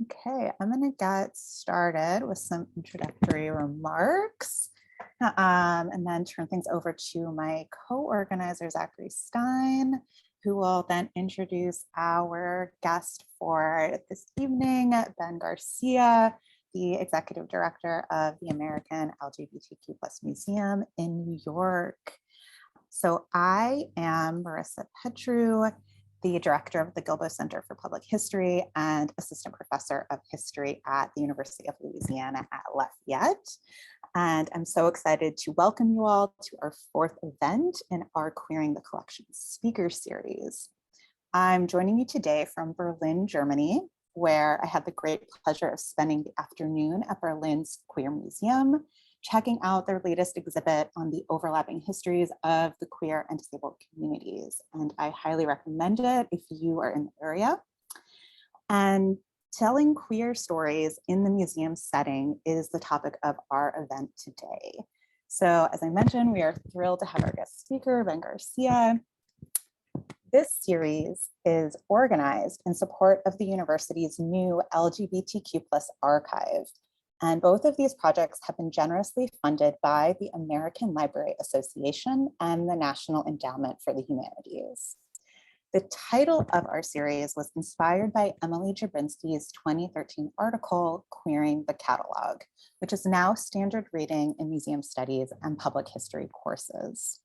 Okay, I'm going to get started with some introductory remarks and then turn things over to my co-organizer, Zachary Stein, who will then introduce our guest for this evening, Ben Garcia, the Executive Director of the American LGBTQ Museum in New York. So I am Marissa Petru, the director of the Gilbo Center for Public History and assistant professor of history at the University of Louisiana at Lafayette. And I'm so excited to welcome you all to our fourth event in our Queering the Collection speaker series. I'm joining you today from Berlin, Germany, where I had the great pleasure of spending the afternoon at Berlin's Queer Museum, checking out their latest exhibit on the overlapping histories of the queer and disabled communities. And I highly recommend it if you are in the area. And telling queer stories in the museum setting is the topic of our event today. So as I mentioned, we are thrilled to have our guest speaker, Ben Garcia. This series is organized in support of the university's new LGBTQ+ archive. And both of these projects have been generously funded by the American Library Association and the National Endowment for the Humanities. The title of our series was inspired by Emily Jabrinsky's 2013 article, Queering the Catalog, which is now standard reading in museum studies and public history courses.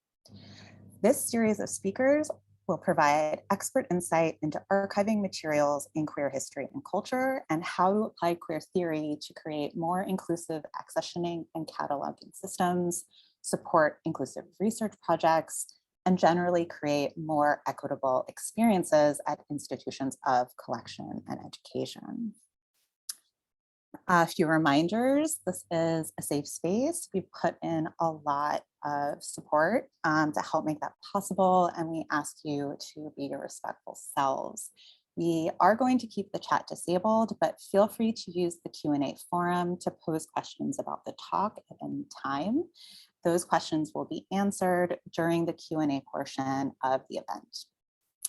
This series of speakers will provide expert insight into archiving materials in queer history and culture and how to apply queer theory to create more inclusive accessioning and cataloging systems, support inclusive research projects, and generally create more equitable experiences at institutions of collection and education. A few reminders, this is a safe space. We put in a lot of support to help make that possible, and we ask you to be your respectful selves. We are going to keep the chat disabled, but feel free to use the Q&A forum to pose questions about the talk at any time. Those questions will be answered during the Q&A portion of the event.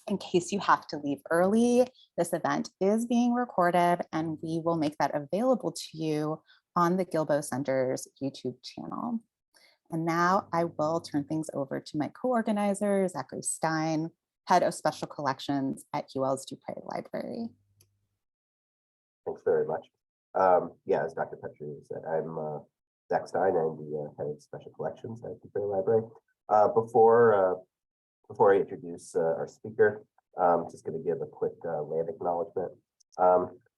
In case you have to leave early, this event is being recorded and we will make that available to you on the Gilbo Center's YouTube channel. And now I will turn things over to my co-organizer, Zachary Stein, Head of Special Collections at UL's Dupre Library. Thanks very much. Yeah, as Dr. Petru said, I'm Zach Stein. I'm the Head of Special Collections at Dupre Library. Before I introduce our speaker, I'm just going to give a quick land acknowledgement.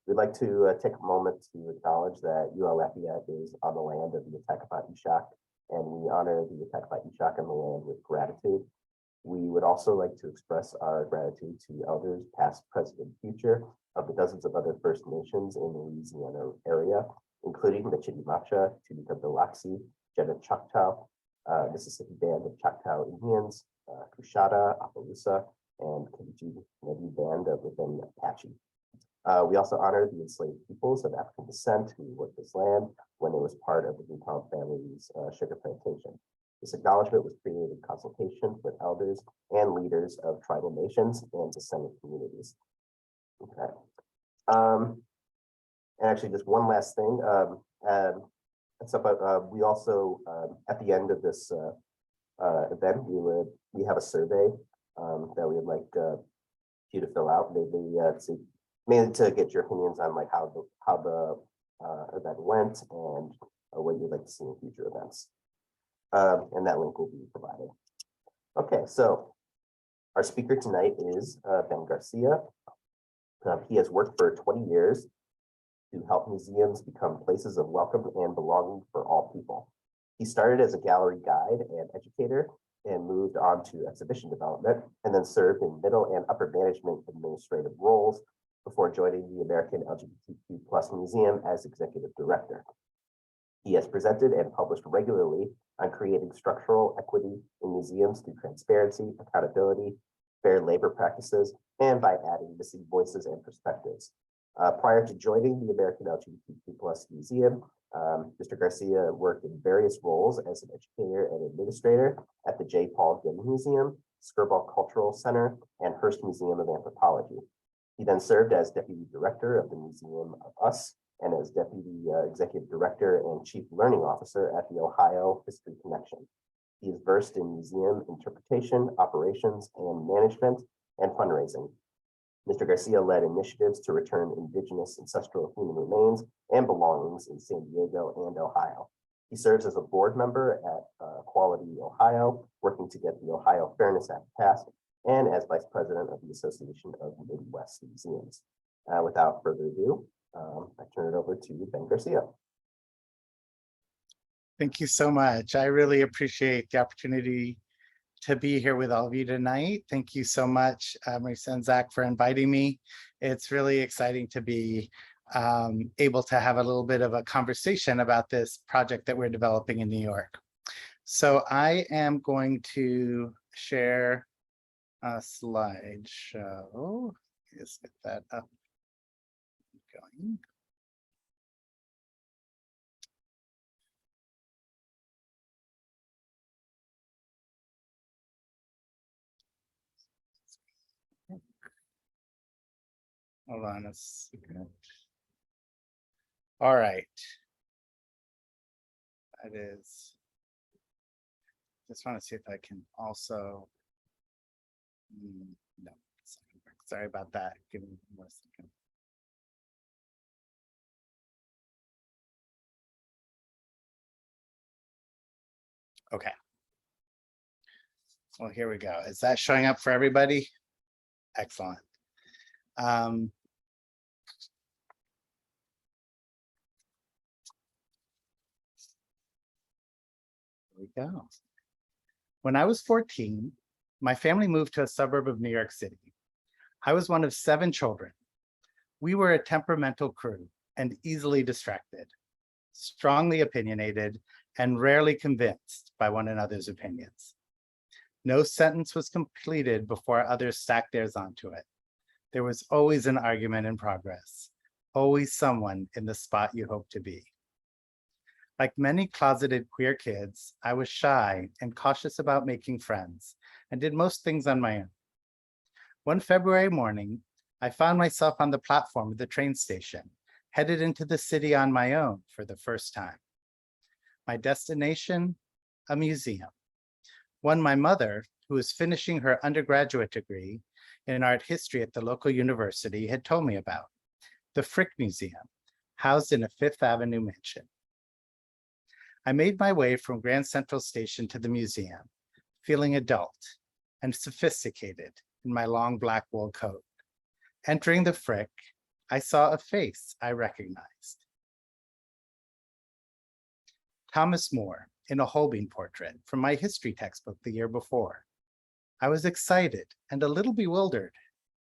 We'd like to take a moment to acknowledge that UL Lafayette is on the land of the Atakapa Ishak, and we honor the Atakapa Ishak on the land with gratitude. We would also like to express our gratitude to elders past, present, and future of the dozens of other First Nations in the Louisiana area, including the Chitimacha, Tunica Biloxi, Jeddah Choctaw, Mississippi Band of Choctaw Indians, Coushatta, Appaloosa, and Kajiji Navy Band within Apache. We also honor the enslaved peoples of African descent who worked this land when it was part of the Newtown family's sugar plantation. This acknowledgement was created in consultation with elders and leaders of tribal nations and descendant communities. Okay. And actually, just one last thing. We also, at the end of this event, we have a survey that we would like you to fill out, mainly to get your opinions on like how the event went and what you'd like to see in future events. And that link will be provided. Okay, so our speaker tonight is Ben Garcia. He has worked for 20 years to help museums become places of welcome and belonging for all people. He started as a gallery guide and educator and moved on to exhibition development, and then served in middle and upper management administrative roles before joining the American LGBTQ Museum as executive director. He has presented and published regularly on creating structural equity in museums through transparency, accountability, fair labor practices, and by adding missing voices and perspectives. Prior to joining the American LGBTQ Museum, Mr. Garcia worked in various roles as an educator and administrator at the J. Paul Getty Museum, Skirball Cultural Center, and Hearst Museum of Anthropology. He then served as Deputy Director of the Museum of Us and as Deputy Executive Director and Chief Learning Officer at the Ohio History Connection. He is versed in museum interpretation, operations, and management, and fundraising. Mr. Garcia led initiatives to return indigenous ancestral human remains and belongings in San Diego and Ohio. He serves as a board member at Quality Ohio, working to get the Ohio Fairness Act passed, and as vice president of the Association of Midwest Museums. Without further ado, I turn it over to Ben Garcia. Thank you so much. I really appreciate the opportunity to be here with all of you tonight. Thank you so much, Marisa and Zach, for inviting me. It's really exciting to be able to have a little bit of a conversation about this project that we're developing in New York. So I am going to share a slideshow. Let's get that up going. Hold on a second. All right. That is. Just want to see if I can also. No, sorry about that. Give me 1 second. Okay. Well, here we go. Is that showing up for everybody? Excellent. There we go. When I was 14, my family moved to a suburb of New York City. I was one of 7 children. We were a temperamental crew and easily distracted, strongly opinionated, and rarely convinced by one another's opinions. No sentence was completed before others stacked theirs onto it. There was always an argument in progress, always someone in the spot you hope to be. Like many closeted queer kids, I was shy and cautious about making friends and did most things on my own. One February morning, I found myself on the platform of the train station, headed into the city on my own for the first time. My destination, a museum. One my mother, who was finishing her undergraduate degree in art history at the local university, had told me about, the Frick Museum, housed in a Fifth Avenue mansion. I made my way from Grand Central Station to the museum, feeling adult and sophisticated in my long black wool coat. Entering the Frick, I saw a face I recognized. Thomas More in a Holbein portrait from my history textbook the year before. I was excited and a little bewildered.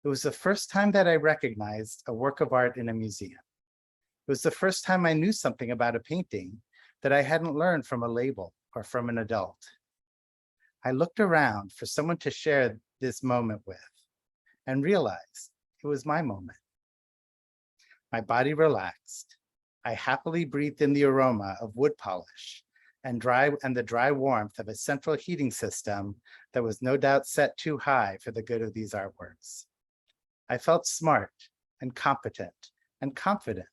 It was the first time that I recognized a work of art in a museum. It was the first time I knew something about a painting that I hadn't learned from a label or from an adult. I looked around for someone to share this moment with and realized it was my moment. My body relaxed. I happily breathed in the aroma of wood polish and the dry warmth of a central heating system that was no doubt set too high for the good of these artworks. I felt smart and competent and confident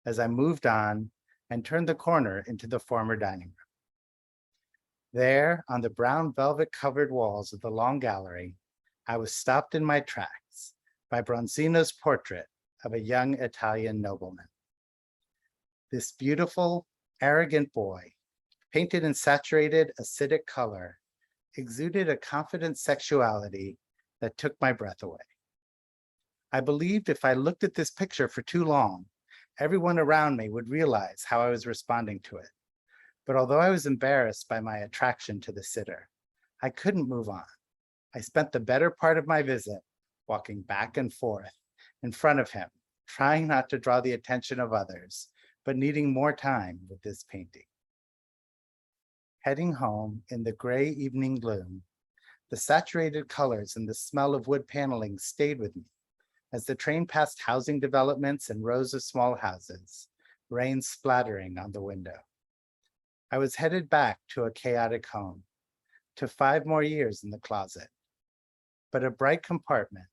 as I moved on and turned the corner into the former dining room. There, on the brown velvet covered walls of the long gallery, I was stopped in my tracks by Bronzino's portrait of a young Italian nobleman. This beautiful, arrogant boy, painted in saturated acidic color, exuded a confident sexuality that took my breath away. I believed if I looked at this picture for too long, everyone around me would realize how I was responding to it. But although I was embarrassed by my attraction to the sitter, I couldn't move on. I spent the better part of my visit walking back and forth in front of him, trying not to draw the attention of others, but needing more time with this painting. Heading home in the gray evening gloom, the saturated colors and the smell of wood paneling stayed with me as the train passed housing developments and rows of small houses, rain splattering on the window. I was headed back to a chaotic home, to 5 more years in the closet. But a bright compartment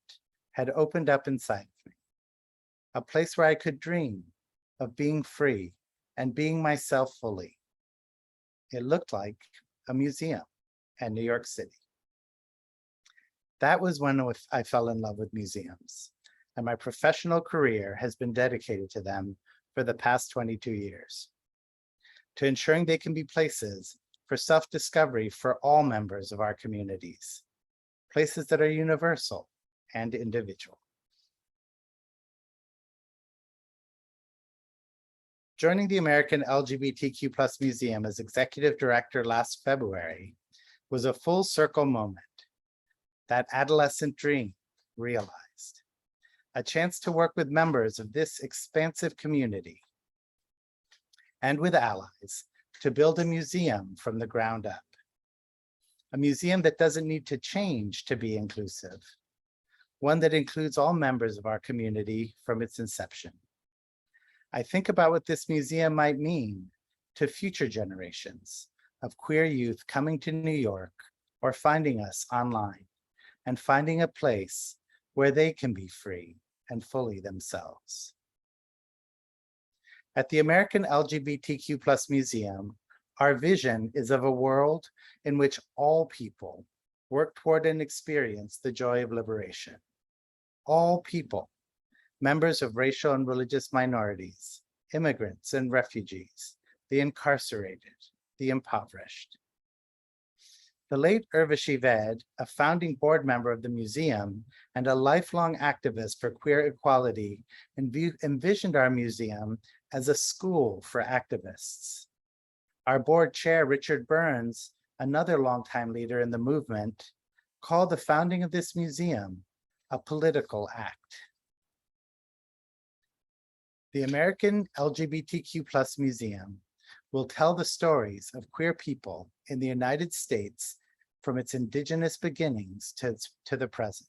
had opened up inside of me, a place where I could dream of being free and being myself fully. It looked like a museum in New York City. That was when I fell in love with museums, and my professional career has been dedicated to them for the past 22 years, to ensuring they can be places for self-discovery for all members of our communities, places that are universal and individual. Joining the American LGBTQ Museum as executive director last February was a full circle moment, that adolescent dream realized, a chance to work with members of this expansive community and with allies to build a museum from the ground up. A museum that doesn't need to change to be inclusive, one that includes all members of our community from its inception. I think about what this museum might mean to future generations of queer youth coming to New York or finding us online and finding a place where they can be free and fully themselves. At the American LGBTQ Museum, our vision is of a world in which all people work toward and experience the joy of liberation. All people, members of racial and religious minorities, immigrants and refugees, the incarcerated, the impoverished. The late Urvashi Ved, a founding board member of the museum and a lifelong activist for queer equality, envisioned our museum as a school for activists. Our board chair, Richard Burns, another longtime leader in the movement, called the founding of this museum a political act. The American LGBTQ Museum will tell the stories of queer people in the United States from its indigenous beginnings to the present.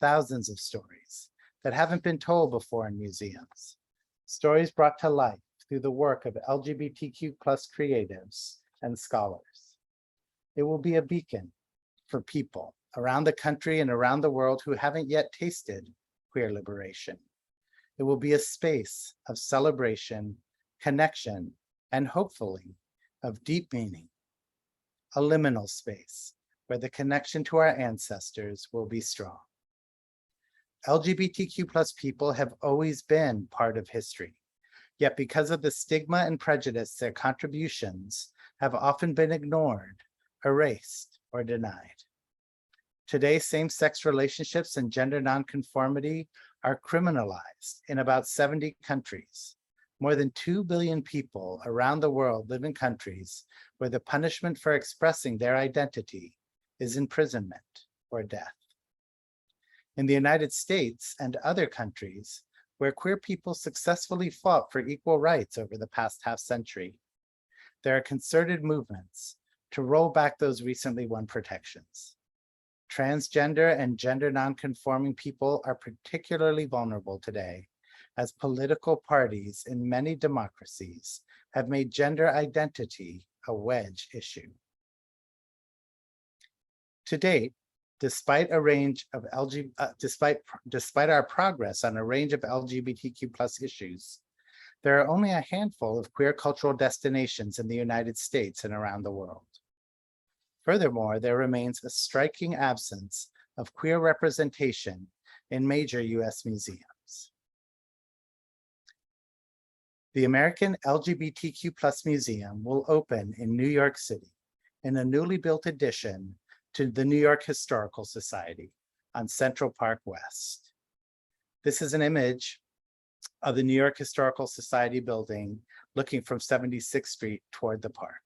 Thousands of stories that haven't been told before in museums. Stories brought to life through the work of LGBTQ creatives and scholars. It will be a beacon for people around the country and around the world who haven't yet tasted queer liberation. It will be a space of celebration, connection, and hopefully of deep meaning, a liminal space where the connection to our ancestors will be strong. LGBTQ people have always been part of history, yet because of the stigma and prejudice, their contributions have often been ignored, erased, or denied. Today, same-sex relationships and gender nonconformity are criminalized in about 70 countries. More than 2 billion people around the world live in countries where the punishment for expressing their identity is imprisonment or death. In the United States and other countries where queer people successfully fought for equal rights over the past half century, there are concerted movements to roll back those recently won protections. Transgender and gender nonconforming people are particularly vulnerable today, as political parties in many democracies have made gender identity a wedge issue. To date, despite our progress on a range of LGBTQ issues, there are only a handful of queer cultural destinations in the United States and around the world. Furthermore, there remains a striking absence of queer representation in major US museums. The American LGBTQ Museum will open in New York City in a newly built addition to the New York Historical Society on Central Park West. This is an image of the New York Historical Society building looking from 76th Street toward the park.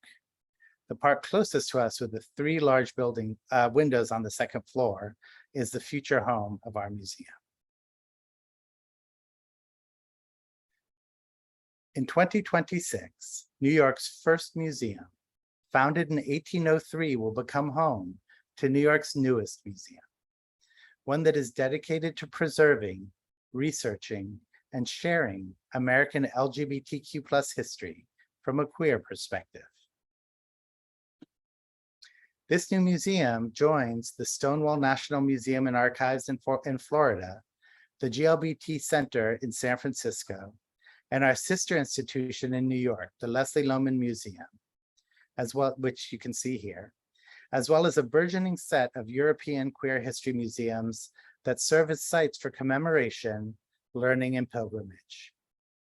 The park closest to us with the 3 large windows on the 2nd floor is the future home of our museum. In 2026, New York's first museum, founded in 1803, will become home to New York's newest museum, one that is dedicated to preserving, researching, and sharing American LGBTQ history from a queer perspective. This new museum joins the Stonewall National Museum and Archives in Florida, the GLBT Center in San Francisco, and our sister institution in New York, the Leslie Lohman Museum, as well, which you can see here, as well as a burgeoning set of European queer history museums that serve as sites for commemoration, learning, and pilgrimage.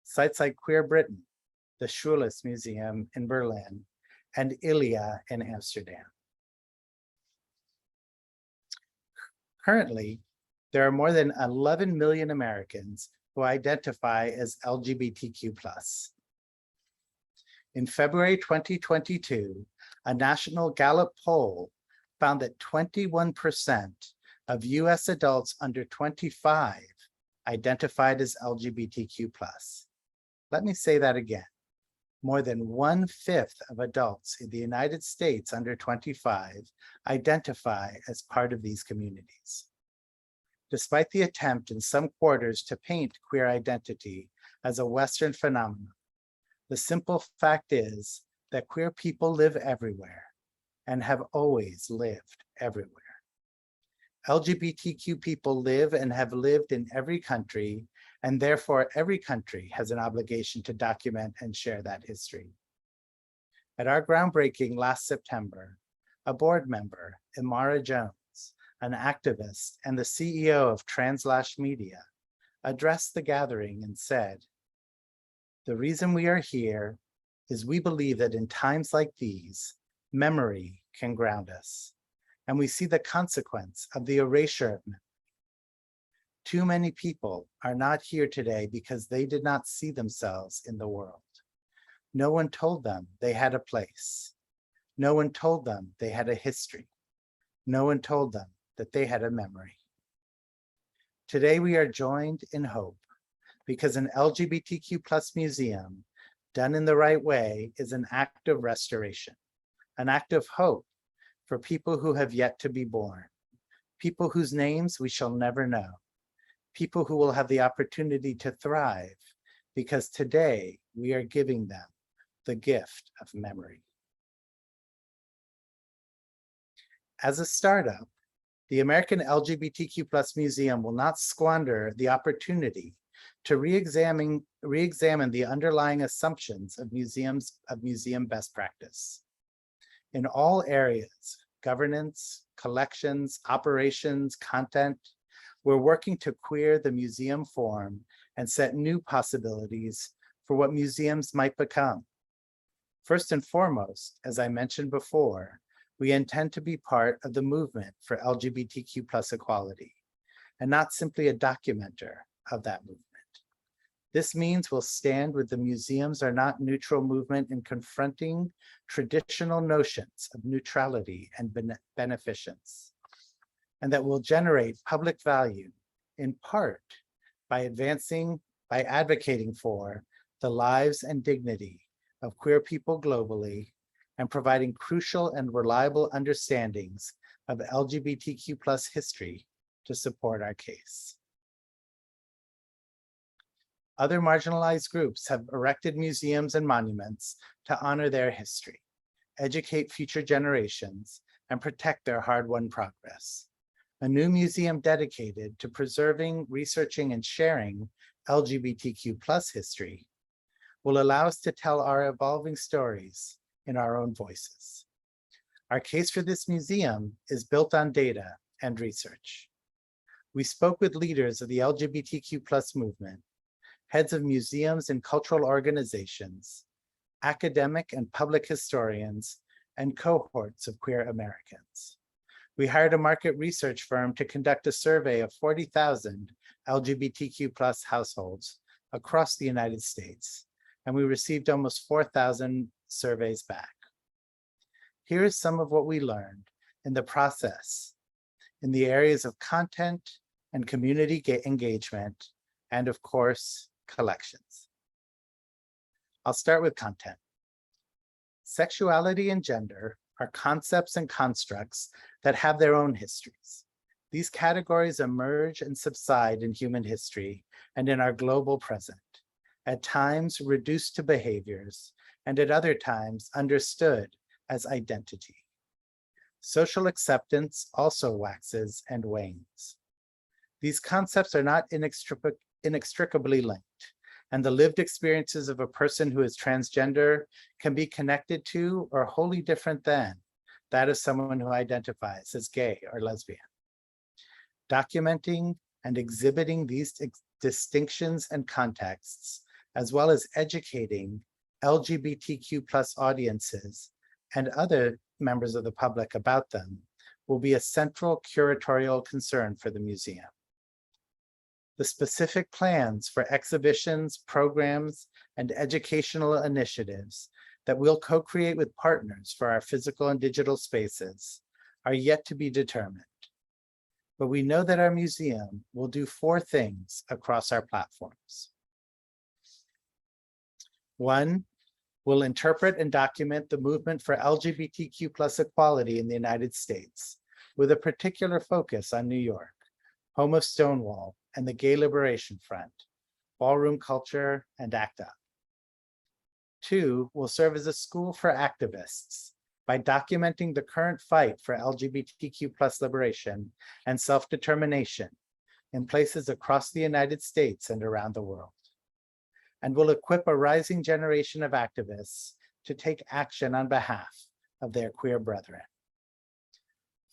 Sites like Queer Britain, the Schulis Museum in Berlin, and Ilia in Amsterdam. Currently, there are more than 11 million Americans who identify as LGBTQ+. In February 2022, a national Gallup poll found that 21% of US adults under 25 identified as LGBTQ+. Let me say that again. More than 1/5 of adults in the United States under 25 identify as part of these communities. Despite the attempt in some quarters to paint queer identity as a Western phenomenon, the simple fact is that queer people live everywhere and have always lived everywhere. LGBTQ people live and have lived in every country, and therefore every country has an obligation to document and share that history. At our groundbreaking last September, a board member, Imara Jones, an activist and the CEO of Translash Media, addressed the gathering and said, "The reason we are here is we believe that in times like these, memory can ground us, and we see the consequence of the erasure of memory. Too many people are not here today because they did not see themselves in the world. No one told them they had a place. No one told them they had a history. No one told them that they had a memory. Today we are joined in hope because an LGBTQ+ museum done in the right way is an act of restoration, an act of hope for people who have yet to be born, people whose names we shall never know, people who will have the opportunity to thrive because today we are giving them the gift of memory." As a startup, the American LGBTQ+ Museum will not squander the opportunity to re-examine the underlying assumptions of museum best practice. In all areas, governance, collections, operations, content, we're working to queer the museum form and set new possibilities for what museums might become. First and foremost, as I mentioned before, we intend to be part of the movement for LGBTQ+ equality, and not simply a documenter of that movement. This means we'll stand with the Museums Are Not Neutral movement in confronting traditional notions of neutrality and beneficence, and that will generate public value in part by advocating for the lives and dignity of queer people globally and providing crucial and reliable understandings of LGBTQ+ history to support our case. Other marginalized groups have erected museums and monuments to honor their history, educate future generations, and protect their hard-won progress. A new museum dedicated to preserving, researching, and sharing LGBTQ+ history will allow us to tell our evolving stories in our own voices. Our case for this museum is built on data and research. We spoke with leaders of the LGBTQ+ movement, heads of museums and cultural organizations, academic and public historians, and cohorts of queer Americans. We hired a market research firm to conduct a survey of 40,000 LGBTQ+ households across the United States, and we received almost 4,000 surveys back. Here is some of what we learned in the process in the areas of content and community engagement, and of course, collections. I'll start with content. Sexuality and gender are concepts and constructs that have their own histories. These categories emerge and subside in human history and in our global present, at times reduced to behaviors, and at other times understood as identity. social acceptance also waxes and wanes. These concepts are not inextricably linked, and the lived experiences of a person who is transgender can be connected to or wholly different than that of someone who identifies as gay or lesbian. Documenting and exhibiting these distinctions and contexts, as well as educating LGBTQ+ audiences and other members of the public about them, will be a central curatorial concern for the museum. The specific plans for exhibitions, programs, and educational initiatives that we'll co-create with partners for our physical and digital spaces are yet to be determined. But we know that our museum will do 4 things across our platforms. 1, we'll interpret and document the movement for LGBTQ+ equality in the United States, with a particular focus on New York, home of Stonewall and the Gay Liberation Front, ballroom culture, and ACT UP. 2, will serve as a school for activists by documenting the current fight for LGBTQ+ liberation and self-determination in places across the United States and around the world, and will equip a rising generation of activists to take action on behalf of their queer brethren.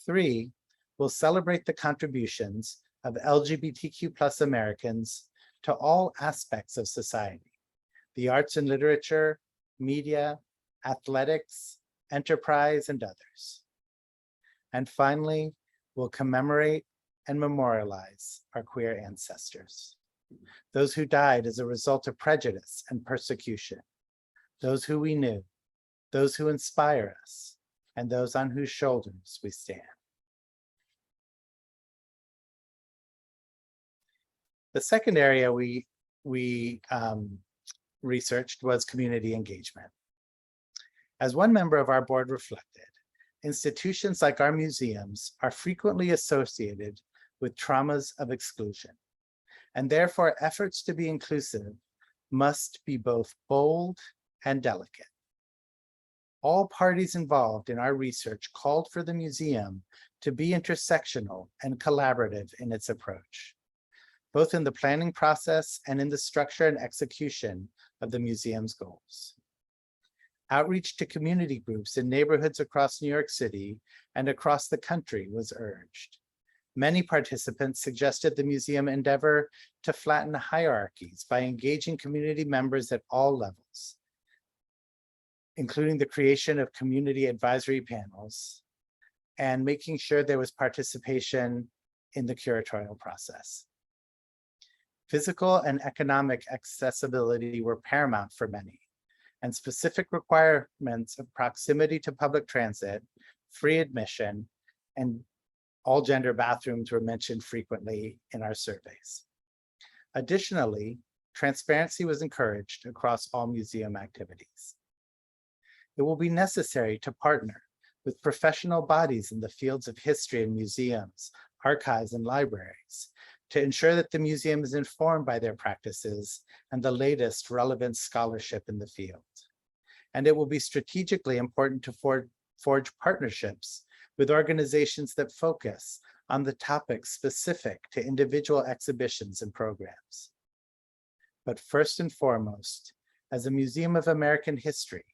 3, will celebrate the contributions of LGBTQ+ Americans to all aspects of society, the arts and literature, media, athletics, enterprise, and others. And finally, we'll commemorate and memorialize our queer ancestors, those who died as a result of prejudice and persecution, those who we knew, those who inspire us, and those on whose shoulders we stand. The second area we researched was community engagement. As one member of our board reflected, institutions like our museums are frequently associated with traumas of exclusion, and therefore efforts to be inclusive must be both bold and delicate. All parties involved in our research called for the museum to be intersectional and collaborative in its approach, both in the planning process and in the structure and execution of the museum's goals. Outreach to community groups in neighborhoods across New York City and across the country was urged. Many participants suggested the museum endeavor to flatten hierarchies by engaging community members at all levels, including the creation of community advisory panels and making sure there was participation in the curatorial process. Physical and economic accessibility were paramount for many, and specific requirements of proximity to public transit, free admission, and all gender bathrooms were mentioned frequently in our surveys. Additionally, transparency was encouraged across all museum activities. It will be necessary to partner with professional bodies in the fields of history and museums, archives, and libraries to ensure that the museum is informed by their practices and the latest relevant scholarship in the field. And it will be strategically important to forge partnerships with organizations that focus on the topics specific to individual exhibitions and programs. But first and foremost, as a Museum of American History,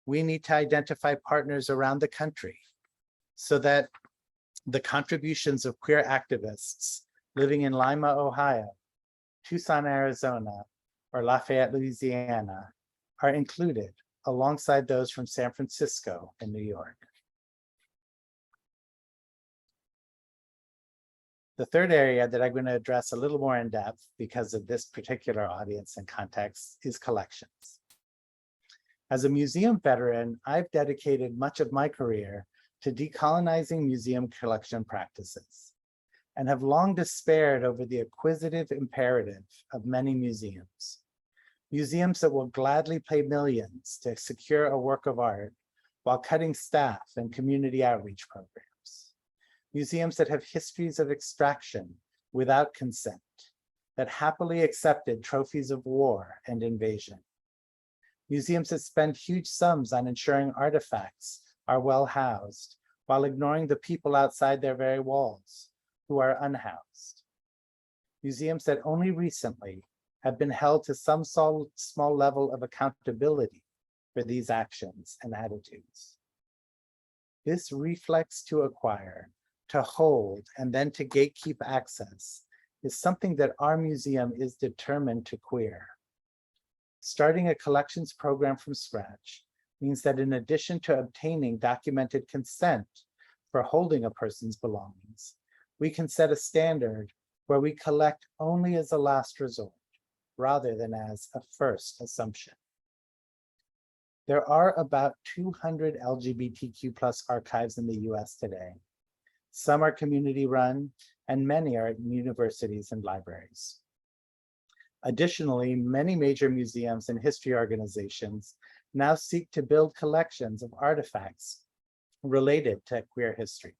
we need to identify partners around the country so that the contributions of queer activists living in Lima, Ohio, Tucson, Arizona, or Lafayette, Louisiana, are included alongside those from San Francisco and New York. The third area that I'm going to address a little more in depth because of this particular audience and context is collections. As a museum veteran, I've dedicated much of my career to decolonizing museum collection practices, and have long despaired over the acquisitive imperative of many museums. Museums that will gladly pay millions to secure a work of art while cutting staff and community outreach programs. Museums that have histories of extraction without consent, that happily accepted trophies of war and invasion. Museums that spend huge sums on ensuring artifacts are well housed, while ignoring the people outside their very walls who are unhoused. Museums that only recently have been held to some small level of accountability for these actions and attitudes. This reflex to acquire, to hold, and then to gatekeep access is something that our museum is determined to queer. Starting a collections program from scratch means that in addition to obtaining documented consent for holding a person's belongings, we can set a standard where we collect only as a last resort, rather than as a first assumption. There are about 200 LGBTQ+ archives in the US today. Some are community-run, and many are at universities and libraries. Additionally, many major museums and history organizations now seek to build collections of artifacts related to queer history.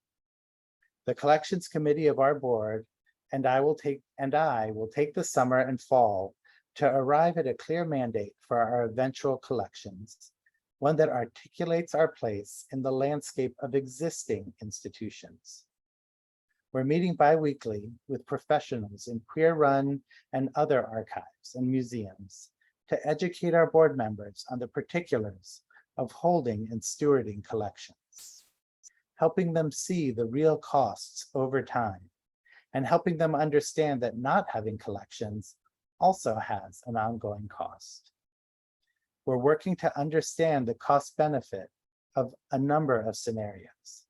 The collections committee of our board and I will take the summer and fall to arrive at a clear mandate for our eventual collections, one that articulates our place in the landscape of existing institutions. We're meeting bi-weekly with professionals in queer-run and other archives and museums to educate our board members on the particulars of holding and stewarding collections, helping them see the real costs over time, and helping them understand that not having collections also has an ongoing cost. We're working to understand the cost benefit of a number of scenarios,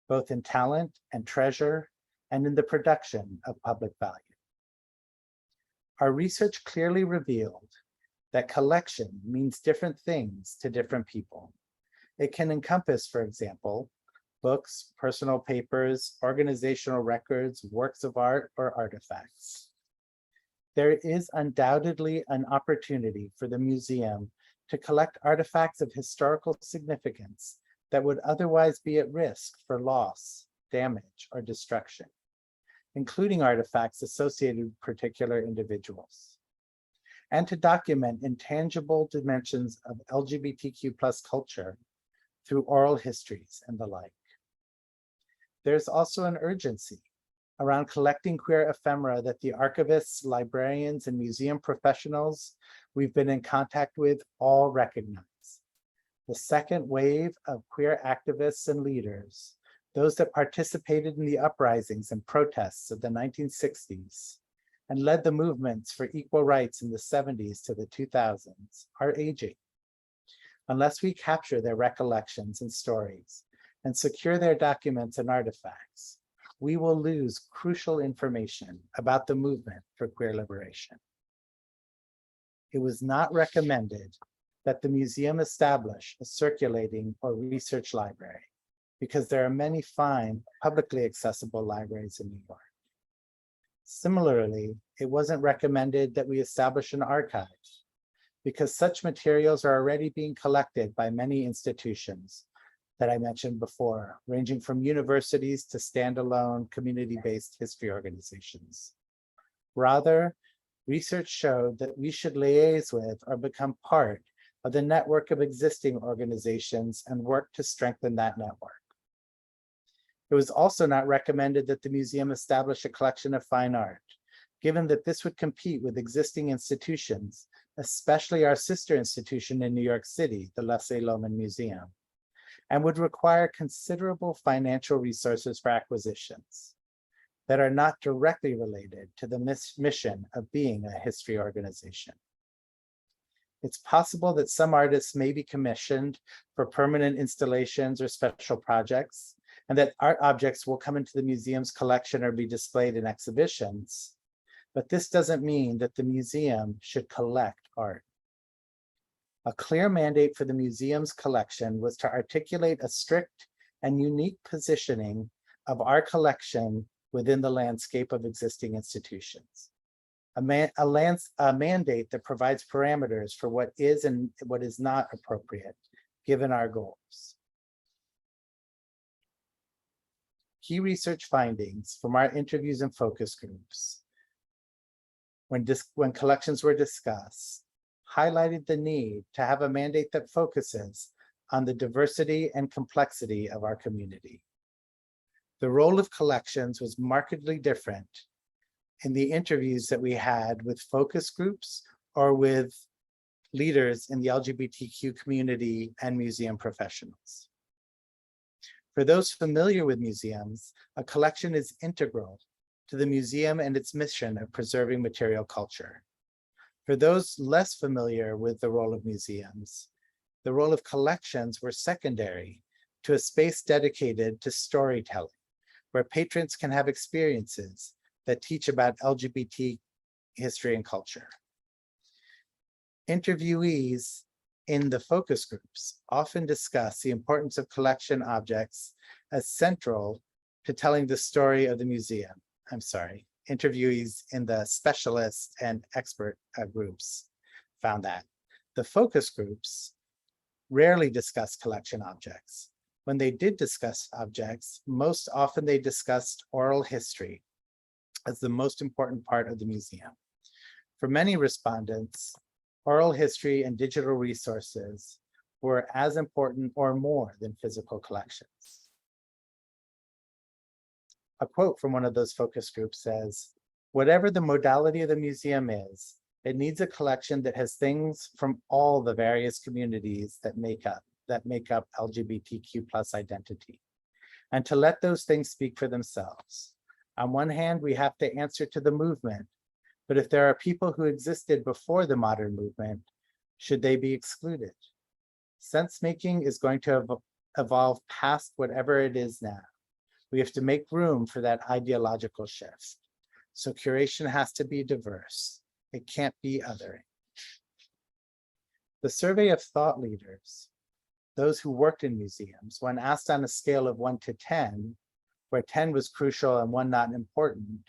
both in talent and treasure, and in the production of public value. Our research clearly revealed that collection means different things to different people. It can encompass, for example, books, personal papers, organizational records, works of art, or artifacts. There is undoubtedly an opportunity for the museum to collect artifacts of historical significance that would otherwise be at risk for loss, damage, or destruction, including artifacts associated with particular individuals, and to document intangible dimensions of LGBTQ+ culture through oral histories and the like. There's also an urgency around collecting queer ephemera that the archivists, librarians, and museum professionals we've been in contact with all recognize. The second wave of queer activists and leaders, those that participated in the uprisings and protests of the 1960s and led the movements for equal rights in the 70s to the 2000s, are aging. Unless we capture their recollections and stories and secure their documents and artifacts, we will lose crucial information about the movement for queer liberation. It was not recommended that the museum establish a circulating or research library because there are many fine publicly accessible libraries in New York. Similarly, it wasn't recommended that we establish an archive because such materials are already being collected by many institutions that I mentioned before, ranging from universities to standalone community-based history organizations. Rather, research showed that we should liaise with or become part of the network of existing organizations and work to strengthen that network. It was also not recommended that the museum establish a collection of fine art, given that this would compete with existing institutions, especially our sister institution in New York City, the Lasse Lohman Museum, and would require considerable financial resources for acquisitions that are not directly related to the mission of being a history organization. It's possible that some artists may be commissioned for permanent installations or special projects, and that art objects will come into the museum's collection or be displayed in exhibitions. But this doesn't mean that the museum should collect art. A clear mandate for the museum's collection was to articulate a strict and unique positioning of our collection within the landscape of existing institutions. A mandate that provides parameters for what is and what is not appropriate, given our goals. Key research findings from our interviews and focus groups when collections were discussed highlighted the need to have a mandate that focuses on the diversity and complexity of our community. The role of collections was markedly different in the interviews that we had with focus groups or with leaders in the LGBTQ community and museum professionals. For those familiar with museums, a collection is integral to the museum and its mission of preserving material culture. For those less familiar with the role of museums, the role of collections were secondary to a space dedicated to storytelling, where patrons can have experiences that teach about LGBT history and culture. Interviewees in the focus groups often discuss the importance of collection objects as central to telling the story of the museum. Interviewees in the specialist and expert groups found that. The focus groups rarely discuss collection objects. When they did discuss objects, most often they discussed oral history as the most important part of the museum. For many respondents, oral history and digital resources were as important or more than physical collections. A quote from one of those focus groups says, "Whatever the modality of the museum is, it needs a collection that has things from all the various communities that make up LGBTQ plus identity, and to let those things speak for themselves. On one hand, we have to answer to the movement, but if there are people who existed before the modern movement, should they be excluded? Sense making is going to evolve past whatever it is now. We have to make room for that ideological shift. So curation has to be diverse. It can't be othering." The survey of thought leaders, those who worked in museums, when asked on a scale of 1 to 10, where 10 was crucial and 1 not important,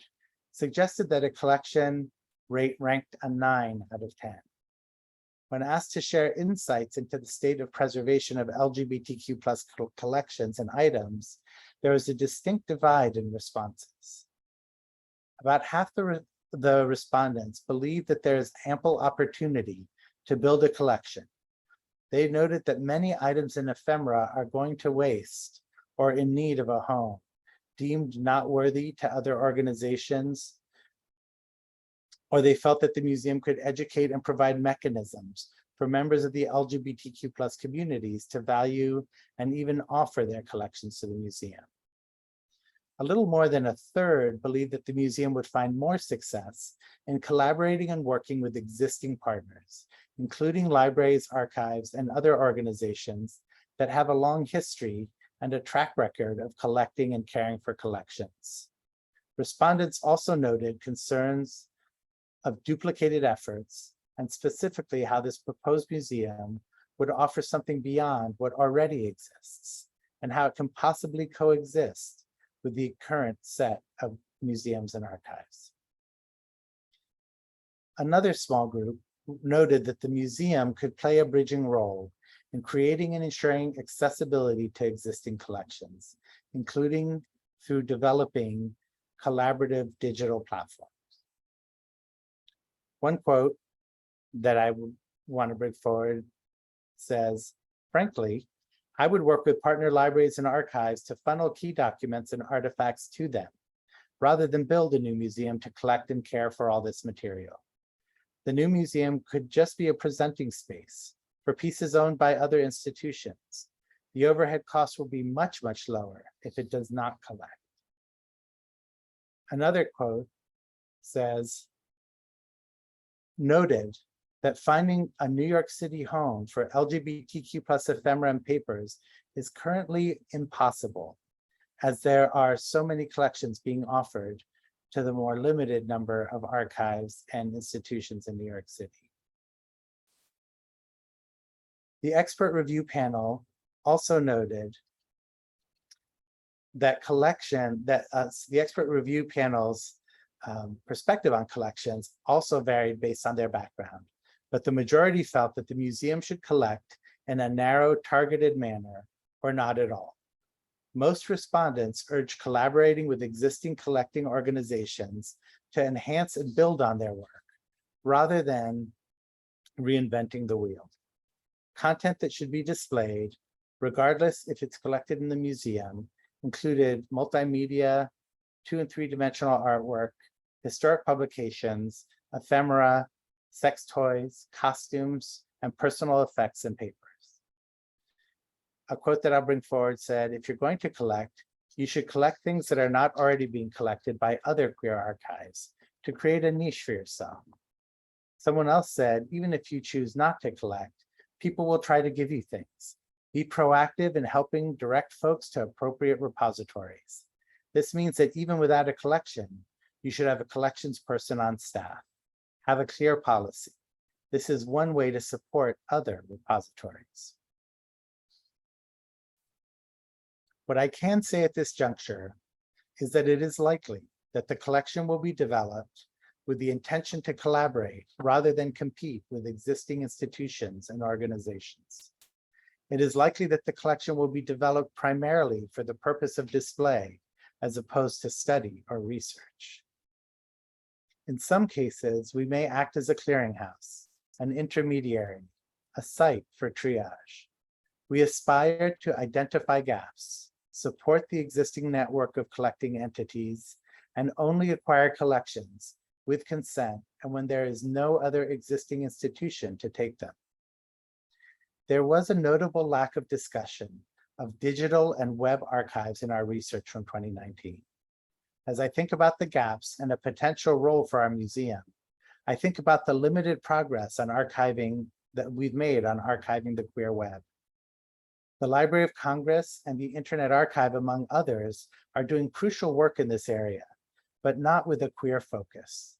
suggested that a collection rate ranked a 9 out of 10. When asked to share insights into the state of preservation of LGBTQ plus collections and items, there was a distinct divide in responses. About half the respondents believe that there is ample opportunity to build a collection. They noted that many items in ephemera are going to waste or in need of a home, deemed not worthy to other organizations, or they felt that the museum could educate and provide mechanisms for members of the LGBTQ plus communities to value and even offer their collections to the museum. A little more than a third believed that the museum would find more success in collaborating and working with existing partners, including libraries, archives, and other organizations that have a long history and a track record of collecting and caring for collections. Respondents also noted concerns of duplicated efforts, and specifically how this proposed museum would offer something beyond what already exists, and how it can possibly coexist with the current set of museums and archives. Another small group noted that the museum could play a bridging role in creating and ensuring accessibility to existing collections, including through developing collaborative digital platforms. One quote that I would want to bring forward says, "Frankly, I would work with partner libraries and archives to funnel key documents and artifacts to them, rather than build a new museum to collect and care for all this material. The new museum could just be a presenting space for pieces owned by other institutions. The overhead costs will be much, much lower if it does not collect." Another quote says, "Noted that finding a New York City home for LGBTQ plus ephemera and papers is currently impossible, as there are so many collections being offered to the more limited number of archives and institutions in New York City." The expert review panel also noted that the expert review panel's perspective on collections also varied based on their background, but the majority felt that the museum should collect in a narrow, targeted manner or not at all. Most respondents urged collaborating with existing collecting organizations to enhance and build on their work, rather than reinventing the wheel. Content that should be displayed, regardless if it's collected in the museum, included multimedia, 2- and 3-dimensional artwork, historic publications, ephemera, sex toys, costumes, and personal effects and papers. A quote that I'll bring forward said, "If you're going to collect, you should collect things that are not already being collected by other queer archives to create a niche for yourself." Someone else said, "Even if you choose not to collect, people will try to give you things. Be proactive in helping direct folks to appropriate repositories. This means that even without a collection, you should have a collections person on staff. Have a clear policy. This is one way to support other repositories." What I can say at this juncture is that it is likely that the collection will be developed with the intention to collaborate rather than compete with existing institutions and organizations. It is likely that the collection will be developed primarily for the purpose of display as opposed to study or research. In some cases, we may act as a clearinghouse, an intermediary, a site for triage. We aspire to identify gaps, support the existing network of collecting entities, and only acquire collections with consent and when there is no other existing institution to take them. There was a notable lack of discussion of digital and web archives in our research from 2019. As I think about the gaps and a potential role for our museum, I think about the limited progress on archiving that we've made on archiving the queer web. The Library of Congress and the Internet Archive, among others, are doing crucial work in this area, but not with a queer focus.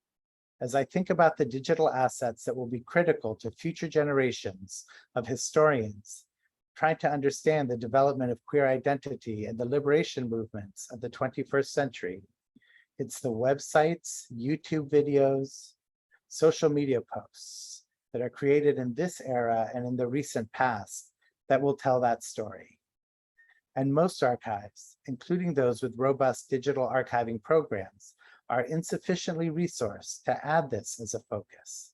As I think about the digital assets that will be critical to future generations of historians trying to understand the development of queer identity and the liberation movements of the 21st century, it's the websites, YouTube videos, social media posts that are created in this era and in the recent past that will tell that story. And most archives, including those with robust digital archiving programs, are insufficiently resourced to add this as a focus.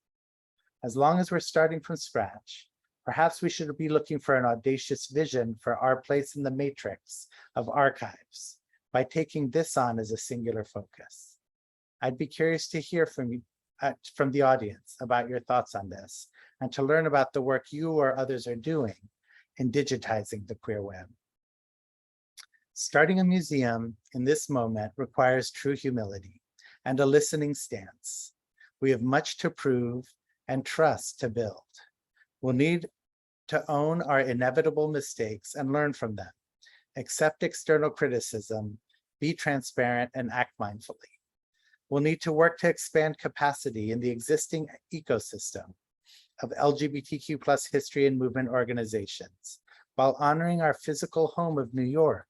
As long as we're starting from scratch, perhaps we should be looking for an audacious vision for our place in the matrix of archives by taking this on as a singular focus. I'd be curious to hear from the audience about your thoughts on this and to learn about the work you or others are doing in digitizing the queer web. Starting a museum in this moment requires true humility and a listening stance. We have much to prove and trust to build. We'll need to own our inevitable mistakes and learn from them, accept external criticism, be transparent, and act mindfully. We'll need to work to expand capacity in the existing ecosystem of LGBTQ+ history and movement organizations. While honoring our physical home of New York,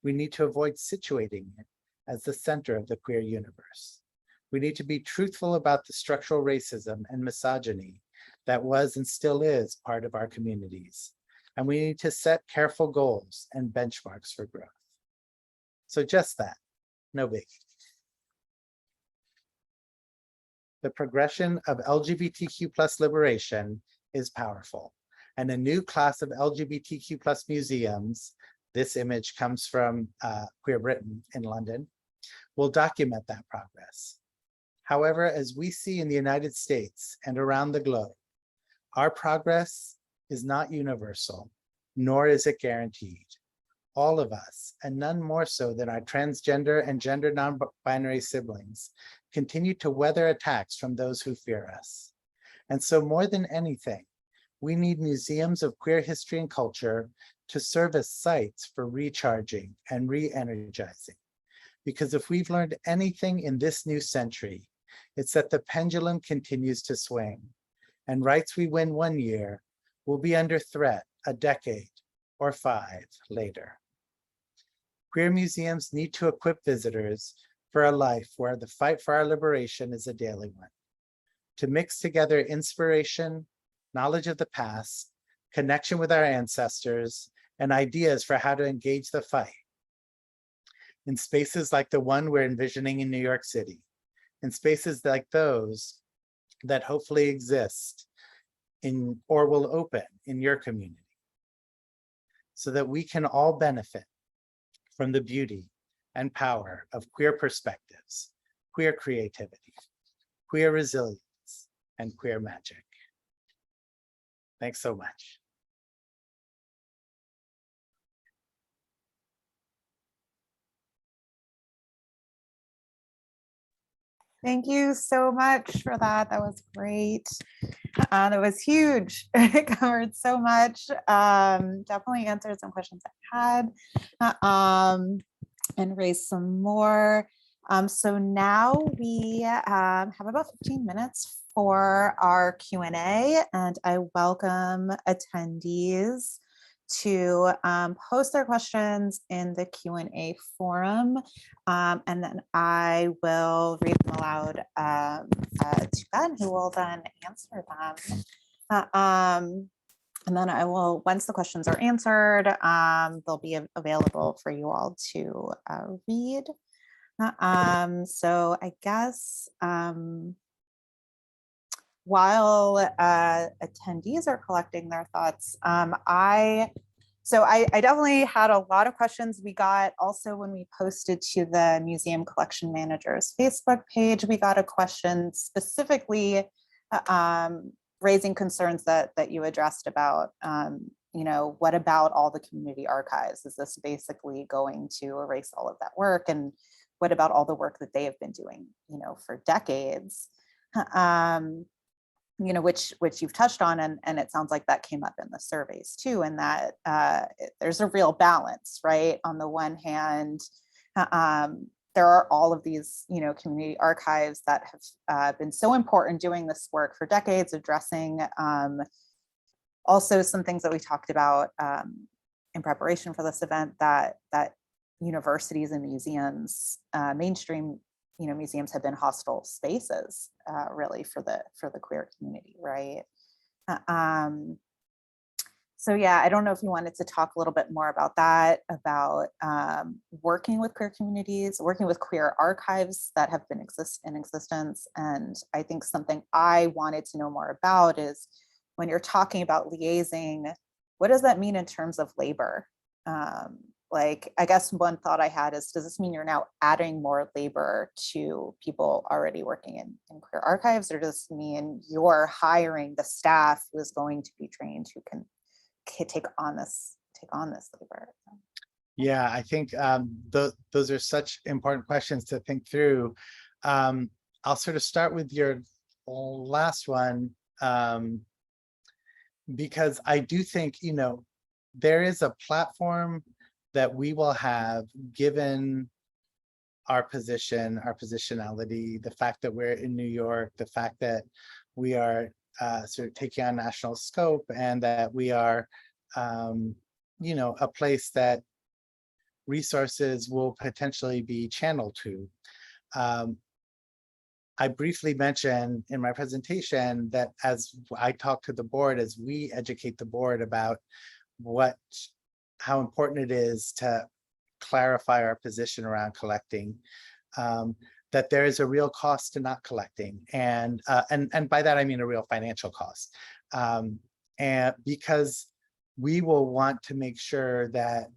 we need to avoid situating it as the center of the queer universe. We need to be truthful about the structural racism and misogyny that was and still is part of our communities. And we need to set careful goals and benchmarks for growth. So just that, no biggie. The progression of LGBTQ+ liberation is powerful, and a new class of LGBTQ+ museums, this image comes from Queer Britain in London, will document that progress. However, as we see in the United States and around the globe, our progress is not universal, nor is it guaranteed. All of us, and none more so than our transgender and gender non-binary siblings, continue to weather attacks from those who fear us. And so more than anything, we need museums of queer history and culture to serve as sites for recharging and re-energizing. Because if we've learned anything in this new century, it's that the pendulum continues to swing, and rights we win one year will be under threat a decade or 5 later. Queer museums need to equip visitors for a life where the fight for our liberation is a daily one. To mix together inspiration, knowledge of the past, connection with our ancestors, and ideas for how to engage the fight. In spaces like the one we're envisioning in New York City, in spaces like those that hopefully exist in or will open in your community, so that we can all benefit from the beauty and power of queer perspectives, queer creativity, queer resilience, and queer magic. Thanks so much. Thank you so much for that. That was great. That was huge. It covered so much. Definitely answered some questions I had and raised some more. So now we have about 15 minutes for our Q&A, and I welcome attendees to post their questions in the Q&A forum, and then I will read them aloud to Ben, who will then answer them. And then I will, once the questions are answered, they'll be available for you all to read. So I guess while attendees are collecting their thoughts, I definitely had a lot of questions. We got also, when we posted to the museum collection manager's Facebook page, we got a question specifically raising concerns that you addressed about, what about all the community archives? Is this basically going to erase all of that work? And what about all the work that they have been doing, for decades? Which you've touched on, and it sounds like that came up in the surveys too, and that there's a real balance, right? On the one hand, there are all of these, community archives that have been so important doing this work for decades, addressing also some things that we talked about in preparation for this event, that universities and museums, mainstream museums, have been hostile spaces really for the queer community, right? So yeah, I don't know if you wanted to talk a little bit more about that, about working with queer communities, working with queer archives that have been in existence. And I think something I wanted to know more about is, when you're talking about liaising, what does that mean in terms of labor? I guess one thought I had is, does this mean you're now adding more labor to people already working in queer archives, or does this mean you're hiring the staff who is going to be trained, who can take on this labor? Yeah, I think those are such important questions to think through. I'll sort of start with your last one, because I do think, there is a platform that we will have, given our position, our positionality, the fact that we're in New York, the fact that we are sort of taking on national scope, and that we are, a place that resources will potentially be channeled to. I briefly mentioned in my presentation that as I talk to the board, as we educate the board about how important it is to clarify our position around collecting, that there is a real cost to not collecting, and by that I mean a real financial cost, and because we will want to make sure that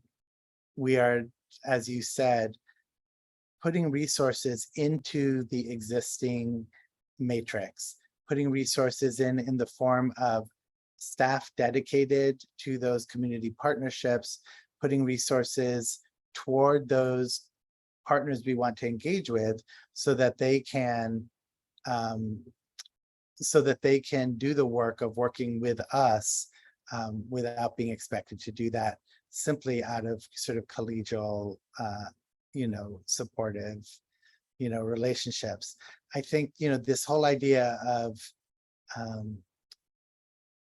we are, as you said, putting resources into the existing matrix, putting resources in the form of staff dedicated to those community partnerships, putting resources toward those partners we want to engage with, so that they can do the work of working with us without being expected to do that simply out of sort of collegial, supportive, relationships. I think, this whole idea of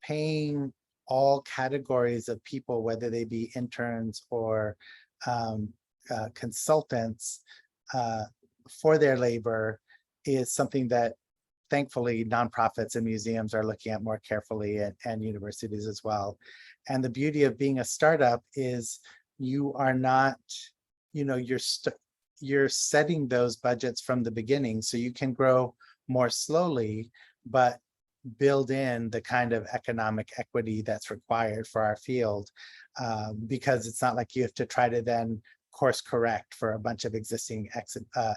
paying all categories of people, whether they be interns or consultants, for their labor, is something that thankfully nonprofits and museums are looking at more carefully, and universities as well. And the beauty of being a startup is you are not, you're setting those budgets from the beginning, so you can grow more slowly, but build in the kind of economic equity that's required for our field, because it's not like you have to try to then course correct for a bunch of existing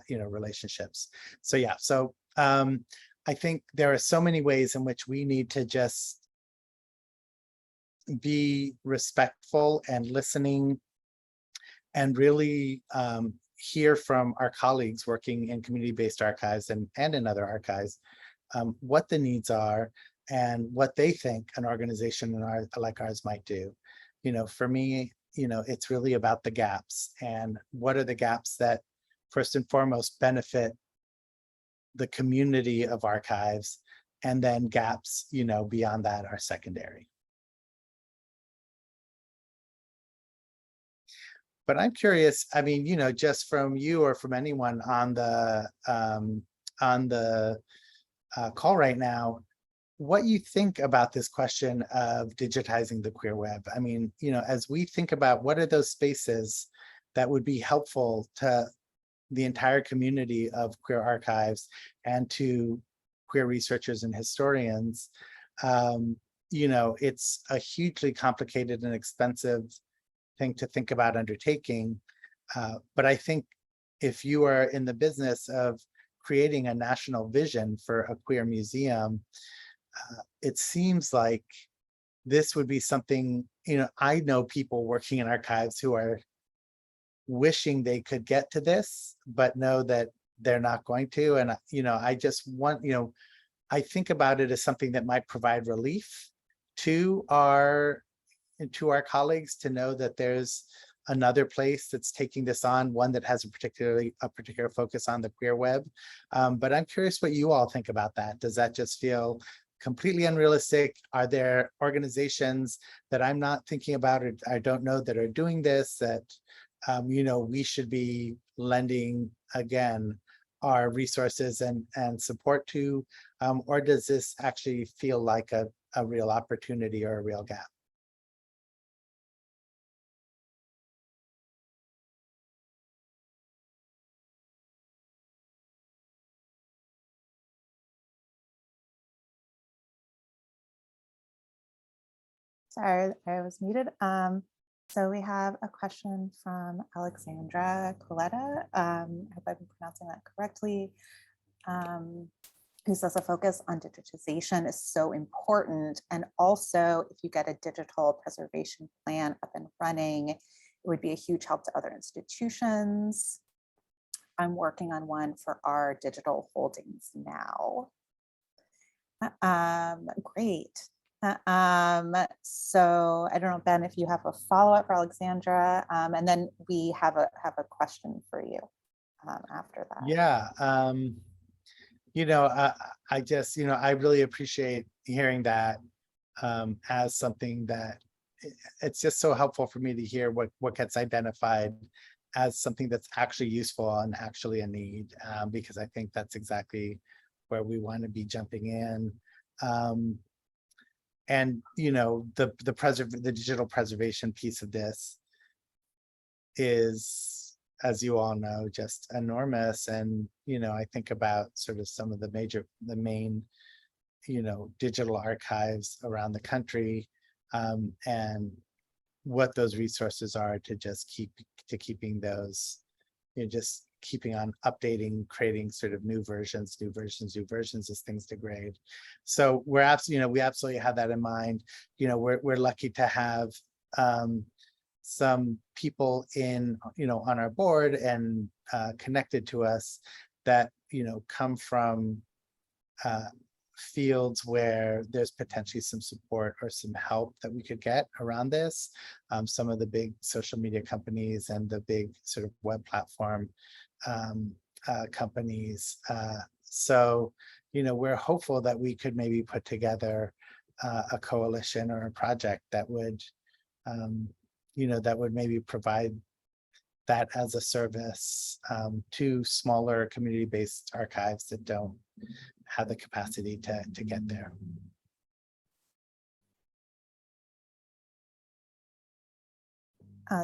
relationships. So yeah, so I think there are so many ways in which we need to just be respectful and listening and really hear from our colleagues working in community-based archives and in other archives, what the needs are and what they think an organization like ours might do. For me, it's really about the gaps, and what are the gaps that first and foremost benefit the community of archives, and then gaps, beyond that are secondary. But I'm curious, I mean, just from you or from anyone on the call right now, what you think about this question of digitizing the queer web. I mean, as we think about what are those spaces that would be helpful to the entire community of queer archives and to queer researchers and historians, it's a hugely complicated and expensive thing to think about undertaking. But I think if you are in the business of creating a national vision for a queer museum, it seems like this would be something, I know people working in archives who are wishing they could get to this, but know that they're not going to. And, I just want, I think about it as something that might provide relief to our colleagues to know that there's another place that's taking this on, one that has a particular focus on the queer web. But I'm curious what you all think about that. Does that just feel completely unrealistic? Are there organizations that I'm not thinking about or I don't know that are doing this that we should be lending again our resources and support to, or does this actually feel like a real opportunity or a real gap? Sorry, I was muted. So we have a question from Alexandra Coletta. I hope I'm pronouncing that correctly. Who says a focus on digitization is so important. And also, if you get a digital preservation plan up and running, it would be a huge help to other institutions. I'm working on one for our digital holdings now. Great. So I don't know, Ben, if you have a follow-up for Alexandra, and then we have a question for you after that. Yeah, I just, I really appreciate hearing that as something that it's just so helpful for me to hear what gets identified as something that's actually useful and actually a need, because I think that's exactly where we want to be jumping in. And the digital preservation piece of this is, as you all know, just enormous. And I think about sort of some of the main digital archives around the country, and what those resources are to just keeping those, just keeping on updating, creating sort of new versions as things degrade. So we absolutely have that in mind. We're lucky to have some people on our board and connected to us that come from fields where there's potentially some support or some help that we could get around this. Some of the big social media companies and the big sort of web platform companies. So, we're hopeful that we could maybe put together a coalition or a project that would, that would maybe provide that as a service to smaller community-based archives that don't have the capacity to get there.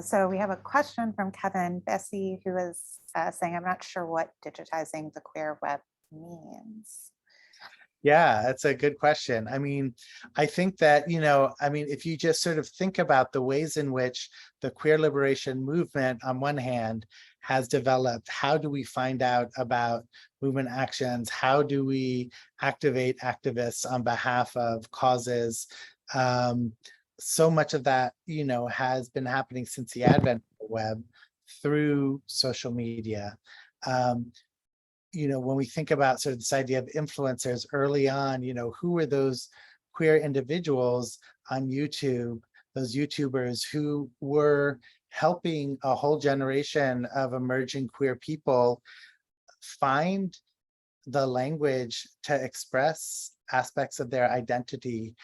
So we have a question from Kevin Bessie, who is saying, I'm not sure what digitizing the queer web means. Yeah, that's a good question. I mean, I think that, I mean, if you just sort of think about the ways in which the queer liberation movement, on one hand, has developed, how do we find out about movement actions? How do we activate activists on behalf of causes? Um, so much of that, has been happening since the advent of the web through social media. Um, when we think about sort of this idea of influencers early on, who were those queer individuals on YouTube, those YouTubers who were helping a whole generation of emerging queer people find the language to express aspects of their identity.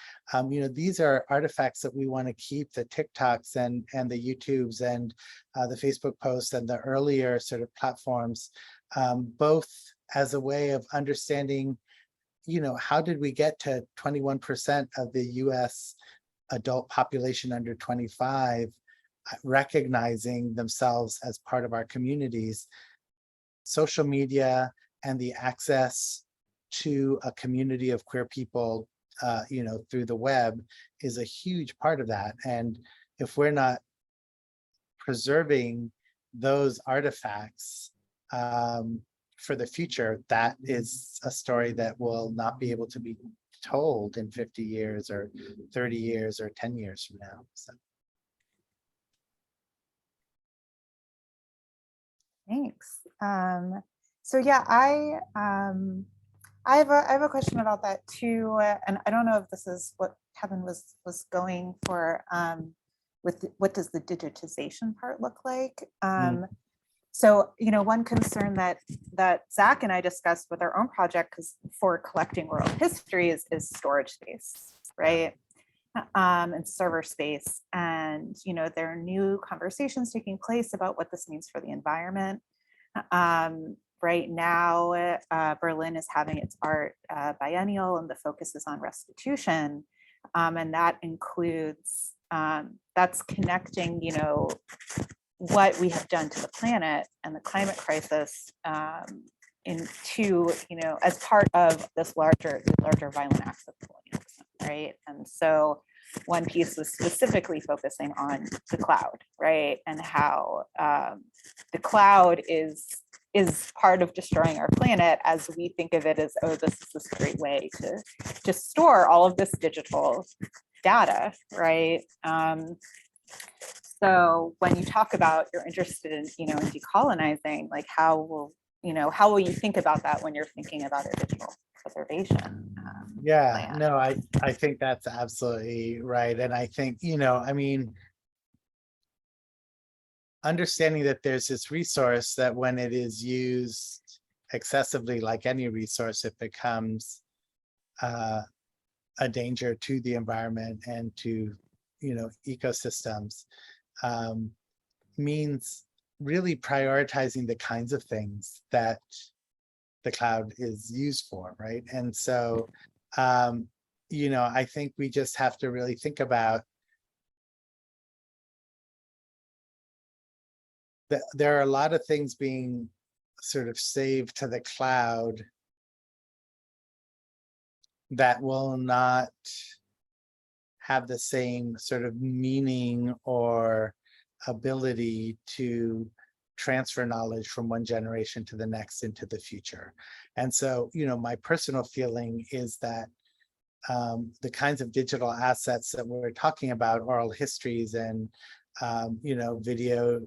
These are artifacts that we want to keep, the TikToks and the YouTubes and the Facebook posts and the earlier sort of platforms, both as a way of understanding, how did we get to 21% of the US adult population under 25 recognizing themselves as part of our communities. Social media and the access to a community of queer people, through the web is a huge part of that. And if we're not preserving those artifacts for the future, that is a story that will not be able to be told in 50 years or 30 years or 10 years from now. So. Thanks. So yeah, I have a question about that too, and I don't know if this is what Kevin was going for. With what does the digitization part look like? So one concern that Zach and I discussed with our own project, because for collecting oral history is storage space, right? And server space, and there are new conversations taking place about what this means for the environment. Right now, Berlin is having its art biennial, and the focus is on restitution, and that includes that's connecting, what we have done to the planet and the climate crisis into, as part of this larger violent acts of colonialism, right? And so one piece was specifically focusing on the cloud, right? And how the cloud is part of destroying our planet, as we think of it as, oh, this is this great way to store all of this digital data, right? So when you talk about you're interested in, in decolonizing, like how will you think about that when you're thinking about a digital preservation? Yeah, plan? no, I think that's absolutely right. And I think, I mean, understanding that there's this resource that when it is used excessively, like any resource, it becomes a danger to the environment and to, ecosystems, means really prioritizing the kinds of things that the cloud is used for, right? And so, I think we just have to really think about that. There are a lot of things being sort of saved to the cloud that will not have the same sort of meaning or ability to transfer knowledge from one generation to the next into the future. And so, my personal feeling is that the kinds of digital assets that we're talking about, oral histories and video,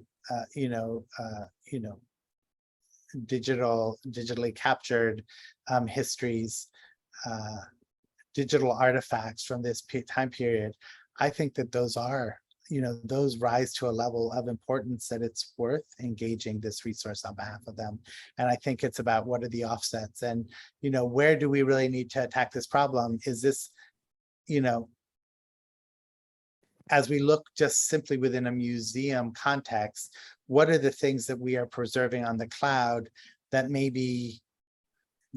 digitally captured histories, digital artifacts from this time period, I think that those are, those rise to a level of importance that it's worth engaging this resource on behalf of them. And I think it's about what are the offsets and, where do we really need to attack this problem? Is this, as we look just simply within a museum context, what are the things that we are preserving on the cloud that maybe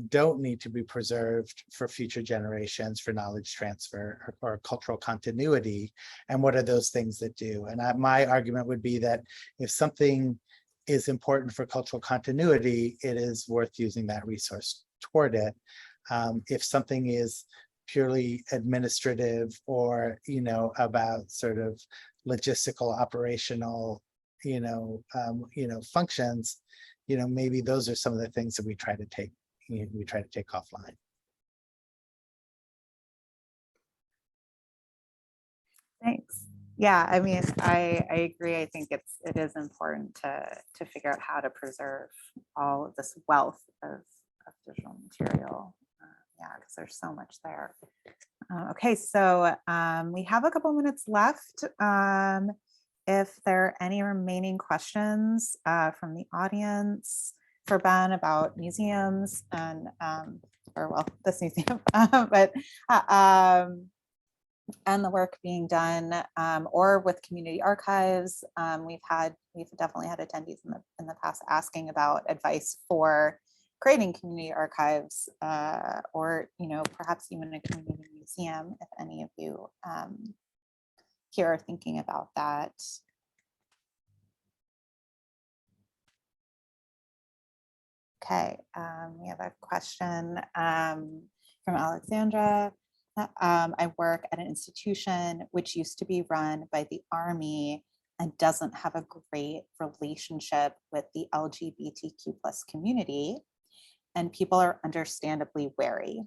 don't need to be preserved for future generations for knowledge transfer or cultural continuity, and what are those things that do? And my argument would be that if something is important for cultural continuity, it is worth using that resource toward it. If something is purely administrative or, about sort of logistical, operational, functions, maybe those are some of the things that we try to take offline. Thanks. Yeah, I mean, I agree. I think it is important to figure out how to preserve all of this wealth of digital material. Yeah, because there's so much there. Okay, so we have a couple minutes left. If there are any remaining questions from the audience for Ben about museums and, or well, this museum, but and the work being done, or with community archives. We've definitely had attendees in the past asking about advice for creating community archives, or perhaps even a community museum, if any of you here are thinking about that. Okay, we have a question from Alexandra. I work at an institution which used to be run by the Army and doesn't have a great relationship with the LGBTQ+ community, and people are understandably wary.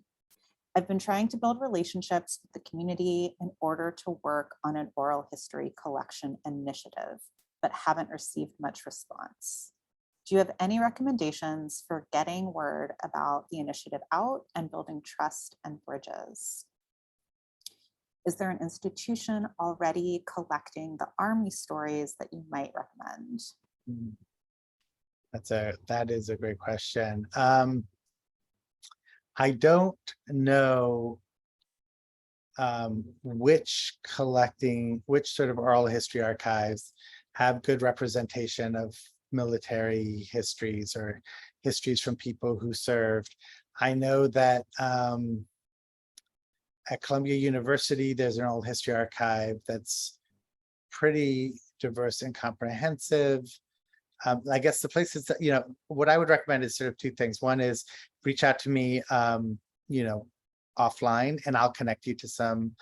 I've been trying to build relationships with the community in order to work on an oral history collection initiative, but haven't received much response. Do you have any recommendations for getting word about the initiative out and building trust and bridges? Is there an institution already collecting the Army stories that you might recommend? That is a great question. I don't know which sort of oral history archives have good representation of military histories or histories from people who served. I know that at Columbia University, there's an oral history archive that's pretty diverse and comprehensive. I guess the places that, what I would recommend is sort of two things. One is reach out to me, offline, and I'll connect you to some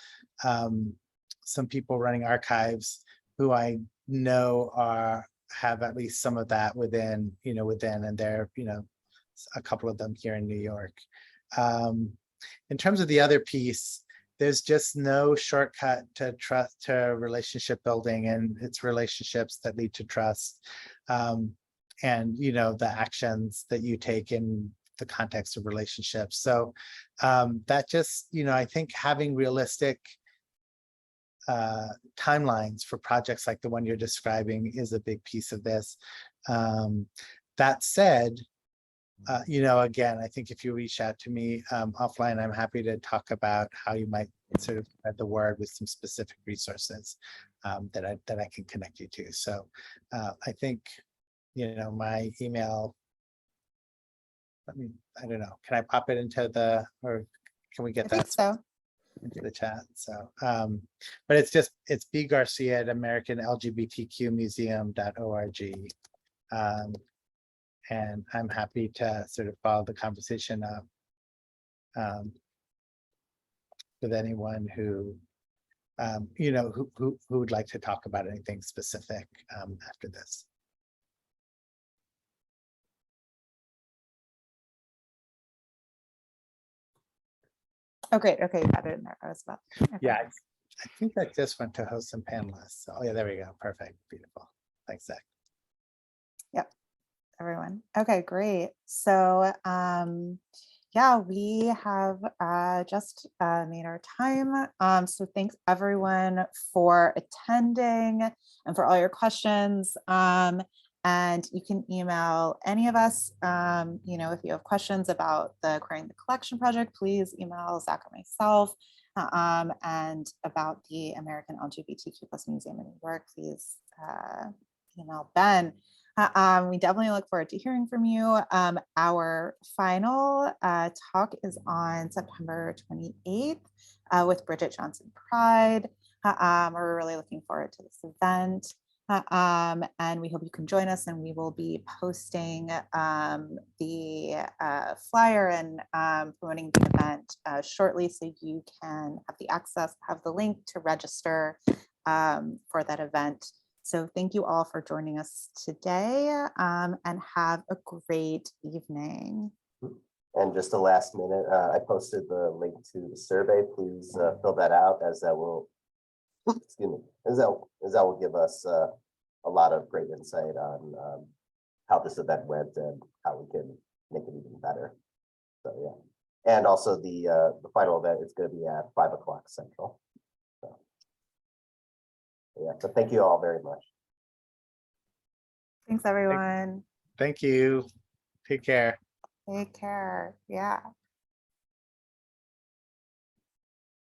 people running archives who I know have at least some of that within, and there, a couple of them here in New York. In terms of the other piece, there's just no shortcut to trust, to relationship building, and it's relationships that lead to trust. And the actions that you take in the context of relationships. So that just, I think having realistic timelines for projects like the one you're describing is a big piece of this. That said, again, I think if you reach out to me offline, I'm happy to talk about how you might sort of spread the word with some specific resources that I can connect you to. So I think, my email, I don't know, can I pop it into or can we get that? I think so. Into the chat. So, but it's bgarcia at American LGBTQ Museum.org. And I'm happy to sort of follow the conversation up with anyone who, who would like to talk about anything specific after this. Oh, great. Okay, you got it in there. I was about. Okay. Yeah, I think that just went to host and panelists. So, yeah, there we go. Perfect. Beautiful. Thanks, Zach. Yep. Everyone. Okay, great. So yeah, we have just made our time. So thanks everyone for attending and for all your questions. And you can email any of us, if you have questions about the Acquiring the Collection project, please email Zach or myself. And about the American LGBTQ+ Museum in New York, please email Ben. We definitely look forward to hearing from you. Our final talk is on September 28th with Bridget Johnson Pride. We're really looking forward to this event. And we hope you can join us, and we will be posting the flyer and promoting the event shortly, so you can have the access, have the link to register for that event. So thank you all for joining us today, and have a great evening. And just a last minute, I posted the link to the survey. Please fill that out, as that will, excuse me, as that will give us a lot of great insight on how this event went and how we can make it even better. So yeah, and also the final event is going to be at 5 o'clock Central. So yeah, so thank you all very much. Thanks, everyone. Thank you. Take care. Take care. Yeah.